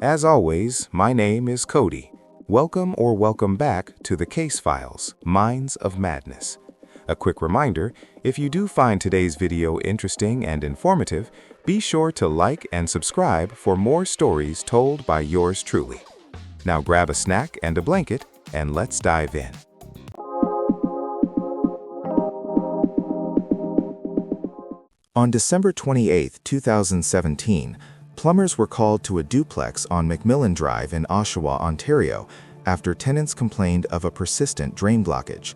As always, my name is Cody. Welcome back to the Case Files, Minds of Madness. A quick reminder, if you do find today's video interesting and informative, be sure to like and subscribe for more stories told by yours truly. Now grab a snack and a blanket, and let's dive in. On December 28, 2017, plumbers were called to a duplex on McMillan Drive in Oshawa, Ontario, after tenants complained of a persistent drain blockage.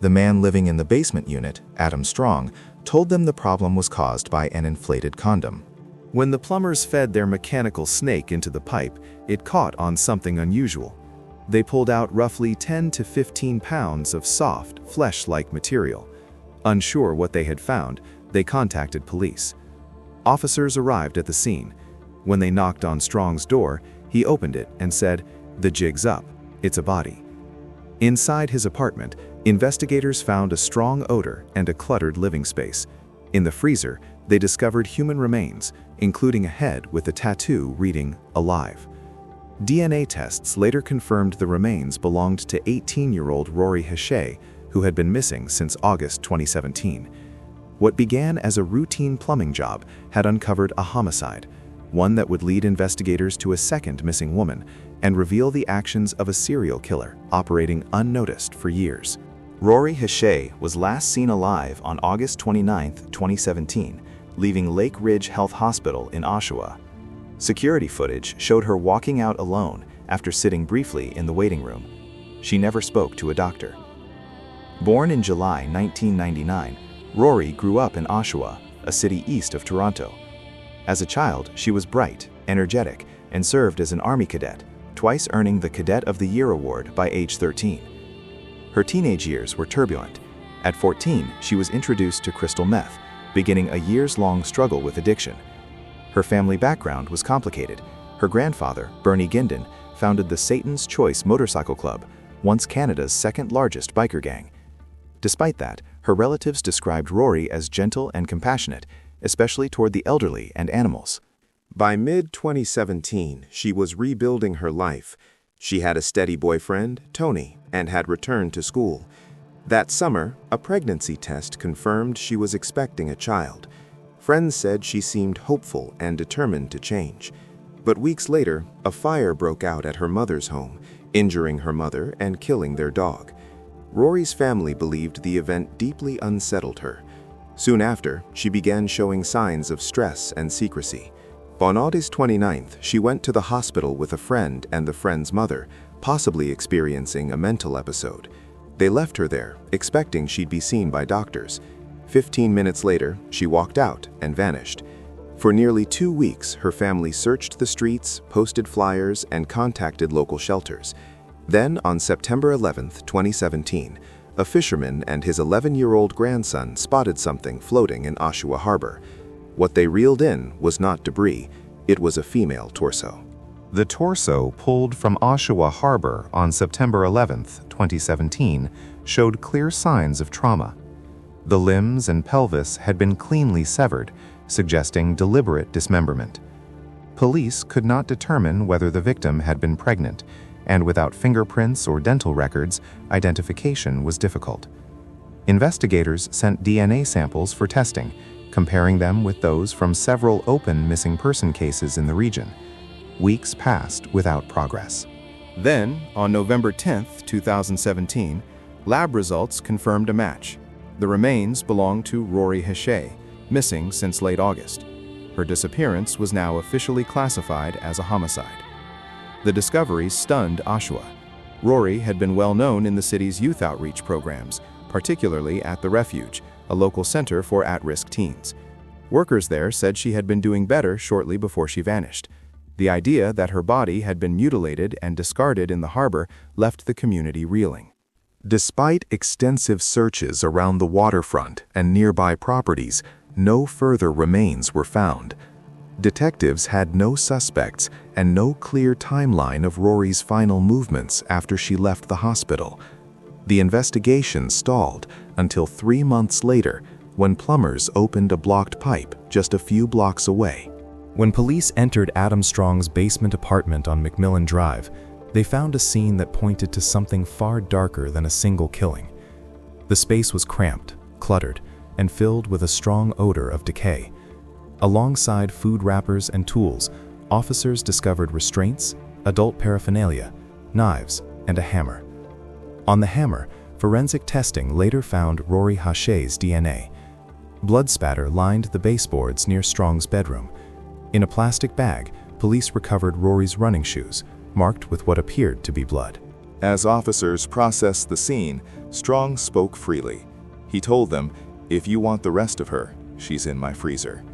The man living in the basement unit, Adam Strong, told them the problem was caused by an inflated condom. When the plumbers fed their mechanical snake into the pipe, it caught on something unusual. They pulled out roughly 10 to 15 pounds of soft, flesh-like material. Unsure what they had found, they contacted police. Officers arrived at the scene. When they knocked on Strong's door, he opened it and said, "The jig's up. It's a body." Inside his apartment, investigators found a strong odor and a cluttered living space. In the freezer, they discovered human remains, including a head with a tattoo reading "Alive." DNA tests later confirmed the remains belonged to 18-year-old Rori Hache, who had been missing since August 2017. What began as a routine plumbing job had uncovered a homicide, one that would lead investigators to a second missing woman and reveal the actions of a serial killer operating unnoticed for years. Rori Hache was last seen alive on August 29, 2017, leaving Lake Ridge Health Hospital in Oshawa. Security footage showed her walking out alone after sitting briefly in the waiting room. She never spoke to a doctor. Born in July 1999, Rori grew up in Oshawa, a city east of Toronto. As a child, she was bright, energetic, and served as an Army cadet, twice earning the Cadet of the Year award by age 13. Her teenage years were turbulent. At 14, she was introduced to crystal meth, beginning a years-long struggle with addiction. Her family background was complicated. Her grandfather, Bernie Gindin, founded the Satan's Choice Motorcycle Club, once Canada's second-largest biker gang. Despite that, her relatives described Rori as gentle and compassionate, especially toward the elderly and animals. By mid-2017, she was rebuilding her life. She had a steady boyfriend, Tony, and had returned to school. That summer, a pregnancy test confirmed she was expecting a child. Friends said she seemed hopeful and determined to change. But weeks later, a fire broke out at her mother's home, injuring her mother and killing their dog. Rori's family believed the event deeply unsettled her. Soon after, she began showing signs of stress and secrecy. On August 29th, she went to the hospital with a friend and the friend's mother, possibly experiencing a mental episode. They left her there, expecting she'd be seen by doctors. 15 minutes later, she walked out and vanished. For nearly 2 weeks, her family searched the streets, posted flyers, and contacted local shelters. Then, on September 11, 2017, a fisherman and his 11-year-old grandson spotted something floating in Oshawa Harbor. What they reeled in was not debris, it was a female torso. The torso pulled from Oshawa Harbor on September 11, 2017, showed clear signs of trauma. The limbs and pelvis had been cleanly severed, suggesting deliberate dismemberment. Police could not determine whether the victim had been pregnant, and without fingerprints or dental records, identification was difficult. Investigators sent DNA samples for testing, comparing them with those from several open missing person cases in the region. Weeks passed without progress. Then, on November 10, 2017, lab results confirmed a match. The remains belonged to Rori Hache, missing since late August. Her disappearance was now officially classified as a homicide. The discovery stunned Oshawa. Rori had been well known in the city's youth outreach programs, particularly at the Refuge, a local center for at-risk teens. Workers there said she had been doing better shortly before she vanished. The idea that her body had been mutilated and discarded in the harbor left the community reeling. Despite extensive searches around the waterfront and nearby properties, no further remains were found. Detectives had no suspects and no clear timeline of Rori's final movements after she left the hospital. The investigation stalled until 3 months later, when plumbers opened a blocked pipe just a few blocks away. When police entered Adam Strong's basement apartment on McMillan Drive, they found a scene that pointed to something far darker than a single killing. The space was cramped, cluttered, and filled with a strong odor of decay. Alongside food wrappers and tools, officers discovered restraints, adult paraphernalia, knives, and a hammer. On the hammer, forensic testing later found Rori Hache's DNA. Blood spatter lined the baseboards near Strong's bedroom. In a plastic bag, police recovered Rory's running shoes, marked with what appeared to be blood. As officers processed the scene, Strong spoke freely. He told them, "If you want the rest of her, she's in my freezer."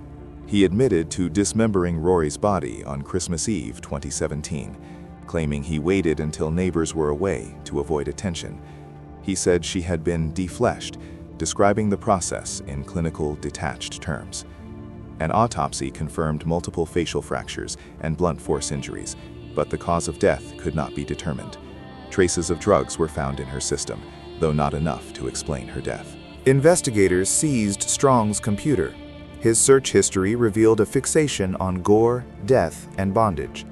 He admitted to dismembering Rory's body on Christmas Eve 2017, claiming he waited until neighbors were away to avoid attention. He said she had been defleshed, describing the process in clinical detached terms. An autopsy confirmed multiple facial fractures and blunt force injuries, but the cause of death could not be determined. Traces of drugs were found in her system, though not enough to explain her death. Investigators seized Strong's computer. His search history revealed a fixation on gore, death, and bondage.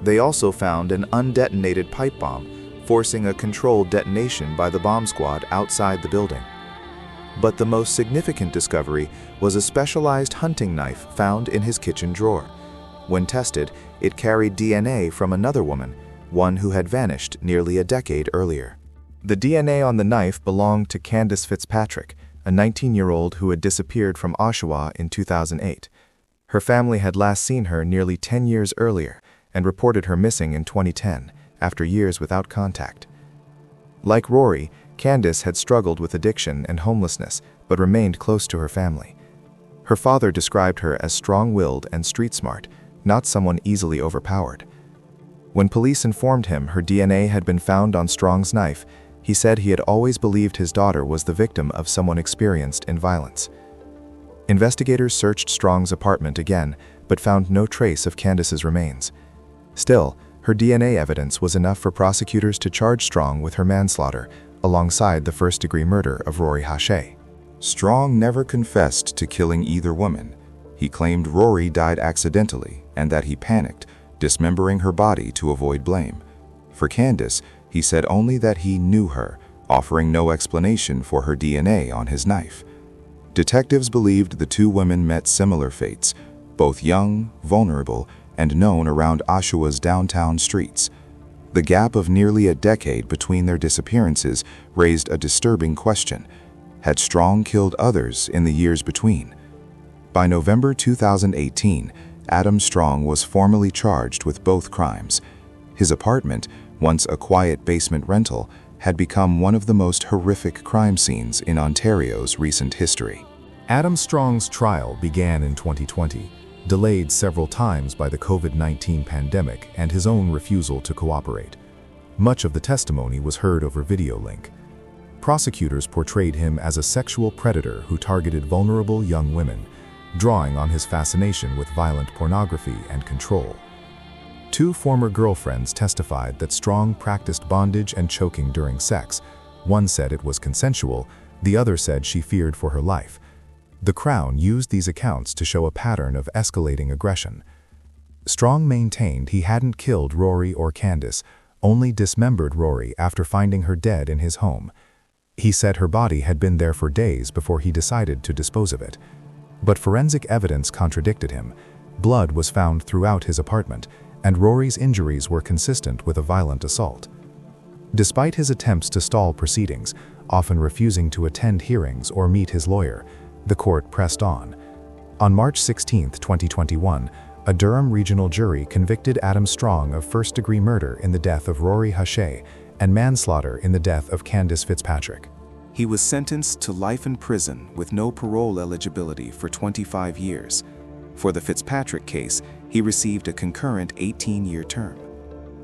They also found an undetonated pipe bomb, forcing a controlled detonation by the bomb squad outside the building. But the most significant discovery was a specialized hunting knife found in his kitchen drawer. When tested, it carried DNA from another woman, one who had vanished nearly a decade earlier. The DNA on the knife belonged to Kandis Fitzpatrick, a 19-year-old who had disappeared from Oshawa in 2008. Her family had last seen her nearly 10 years earlier and reported her missing in 2010, after years without contact. Like Rori, Kandis had struggled with addiction and homelessness, but remained close to her family. Her father described her as strong-willed and street-smart, not someone easily overpowered. When police informed him her DNA had been found on Strong's knife, he said he had always believed his daughter was the victim of someone experienced in violence. Investigators searched Strong's apartment again, but found no trace of Kandis's remains. Still, her DNA evidence was enough for prosecutors to charge Strong with her manslaughter, alongside the first-degree murder of Rori Hache. Strong never confessed to killing either woman. He claimed Rori died accidentally and that he panicked, dismembering her body to avoid blame. For Kandis, he said only that he knew her, offering no explanation for her DNA on his knife. Detectives believed the two women met similar fates, both young, vulnerable, and known around Oshawa's downtown streets. The gap of nearly a decade between their disappearances raised a disturbing question. Had Strong killed others in the years between? By November 2018, Adam Strong was formally charged with both crimes. His apartment, once a quiet basement rental, had become one of the most horrific crime scenes in Ontario's recent history. Adam Strong's trial began in 2020, delayed several times by the COVID-19 pandemic and his own refusal to cooperate. Much of the testimony was heard over video link. Prosecutors portrayed him as a sexual predator who targeted vulnerable young women, drawing on his fascination with violent pornography and control. Two former girlfriends testified that Strong practiced bondage and choking during sex. One said it was consensual, the other said she feared for her life. The Crown used these accounts to show a pattern of escalating aggression. Strong maintained he hadn't killed Rori or Kandis, only dismembered Rori after finding her dead in his home. He said her body had been there for days before he decided to dispose of it. But forensic evidence contradicted him. Blood was found throughout his apartment, and Rori's injuries were consistent with a violent assault. Despite his attempts to stall proceedings, often refusing to attend hearings or meet his lawyer, the court pressed on. On March 16, 2021, a Durham regional jury convicted Adam Strong of first-degree murder in the death of Rori Hache and manslaughter in the death of Kandis Fitzpatrick. He was sentenced to life in prison with no parole eligibility for 25 years. For the Fitzpatrick case, he received a concurrent 18-year term.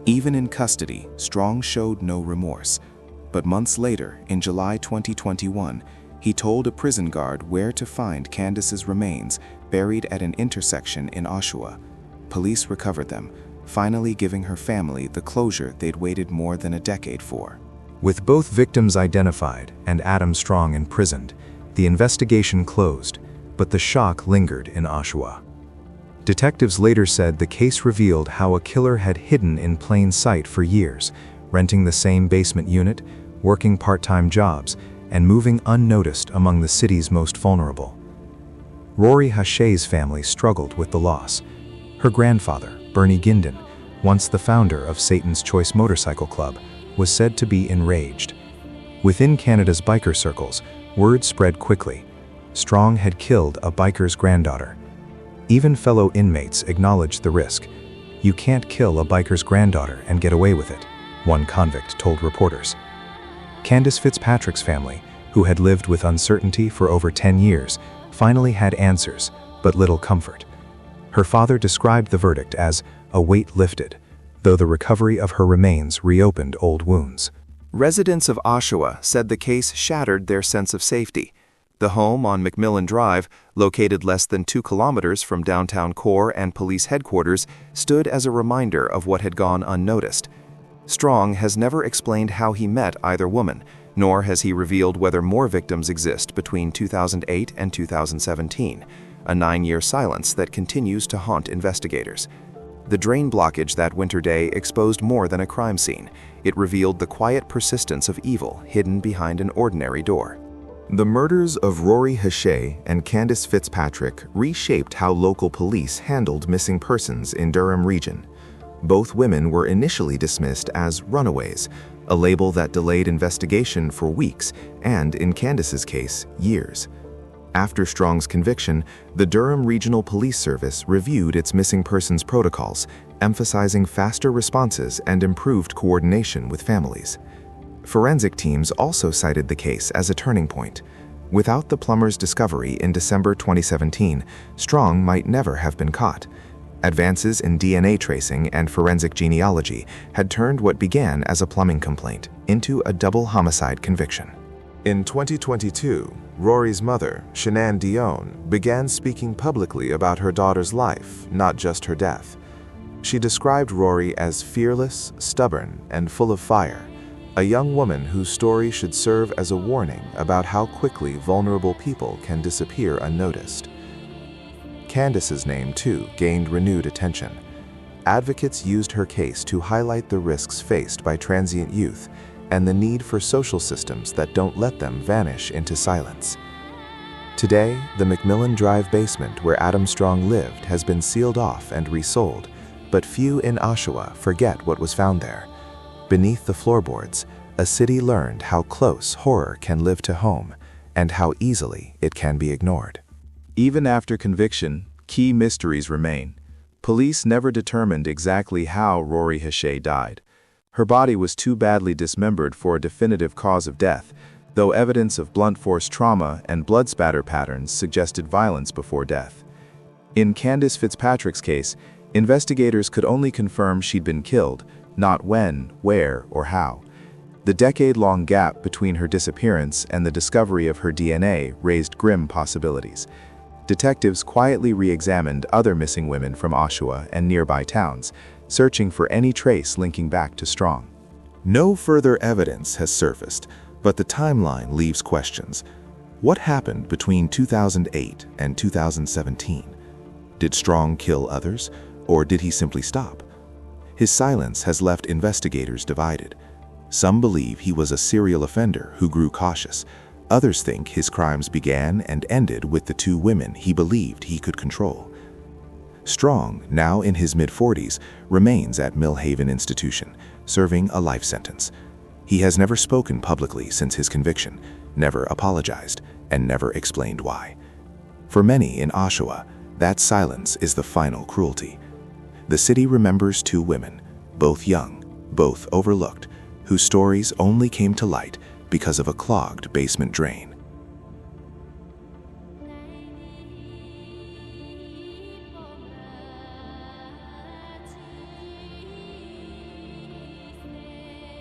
Even in custody, Strong showed no remorse. But months later, in July 2021, he told a prison guard where to find Kandis's remains buried at an intersection in Oshawa. Police recovered them, finally giving her family the closure they'd waited more than a decade for. With both victims identified and Adam Strong imprisoned, the investigation closed, but the shock lingered in Oshawa. Detectives later said the case revealed how a killer had hidden in plain sight for years, renting the same basement unit, working part-time jobs, and moving unnoticed among the city's most vulnerable. Rori Hache's family struggled with the loss. Her grandfather, Bernie Gindin, once the founder of Satan's Choice Motorcycle Club, was said to be enraged. Within Canada's biker circles, word spread quickly. Strong had killed a biker's granddaughter. Even fellow inmates acknowledged the risk. "You can't kill a biker's granddaughter and get away with it," one convict told reporters. Kandis Fitzpatrick's family, who had lived with uncertainty for over 10 years, finally had answers, but little comfort. Her father described the verdict as a weight lifted, though the recovery of her remains reopened old wounds. Residents of Oshawa said the case shattered their sense of safety. The home on McMillan Drive, located less than 2 kilometers from downtown core and police headquarters, stood as a reminder of what had gone unnoticed. Strong has never explained how he met either woman, nor has he revealed whether more victims exist between 2008 and 2017, a 9-year silence that continues to haunt investigators. The drain blockage that winter day exposed more than a crime scene. It revealed the quiet persistence of evil hidden behind an ordinary door. The murders of Rori Hache and Kandis Fitzpatrick reshaped how local police handled missing persons in Durham region. Both women were initially dismissed as runaways, a label that delayed investigation for weeks and, in Kandis's case, years. After Strong's conviction, the Durham Regional Police Service reviewed its missing persons protocols, emphasizing faster responses and improved coordination with families. Forensic teams also cited the case as a turning point. Without the plumber's discovery in December 2017, Strong might never have been caught. Advances in DNA tracing and forensic genealogy had turned what began as a plumbing complaint into a double homicide conviction. In 2022, Rory's mother, Shanann Dion, began speaking publicly about her daughter's life, not just her death. She described Rori as fearless, stubborn, and full of fire, a young woman whose story should serve as a warning about how quickly vulnerable people can disappear unnoticed. Kandis's name, too, gained renewed attention. Advocates used her case to highlight the risks faced by transient youth and the need for social systems that don't let them vanish into silence. Today, the McMillan Drive basement where Adam Strong lived has been sealed off and resold, but few in Oshawa forget what was found there. Beneath the floorboards, a city learned how close horror can live to home and how easily it can be ignored. Even after conviction, key mysteries remain. Police never determined exactly how Rori Hache died. Her body was too badly dismembered for a definitive cause of death, though evidence of blunt force trauma and blood spatter patterns suggested violence before death. In Kandis Fitzpatrick's case, investigators could only confirm she'd been killed, not when, where, or how. The decade-long gap between her disappearance and the discovery of her DNA raised grim possibilities. Detectives quietly re-examined other missing women from Oshawa and nearby towns, searching for any trace linking back to Strong. No further evidence has surfaced, but the timeline leaves questions. What happened between 2008 and 2017? Did Strong kill others, or did he simply stop? His silence has left investigators divided. Some believe he was a serial offender who grew cautious. Others think his crimes began and ended with the 2 women he believed he could control. Strong, now in his mid-40s, remains at Millhaven Institution, serving a life sentence. He has never spoken publicly since his conviction, never apologized, and never explained why. For many in Oshawa, that silence is the final cruelty. The city remembers 2 women, both young, both overlooked, whose stories only came to light because of a clogged basement drain.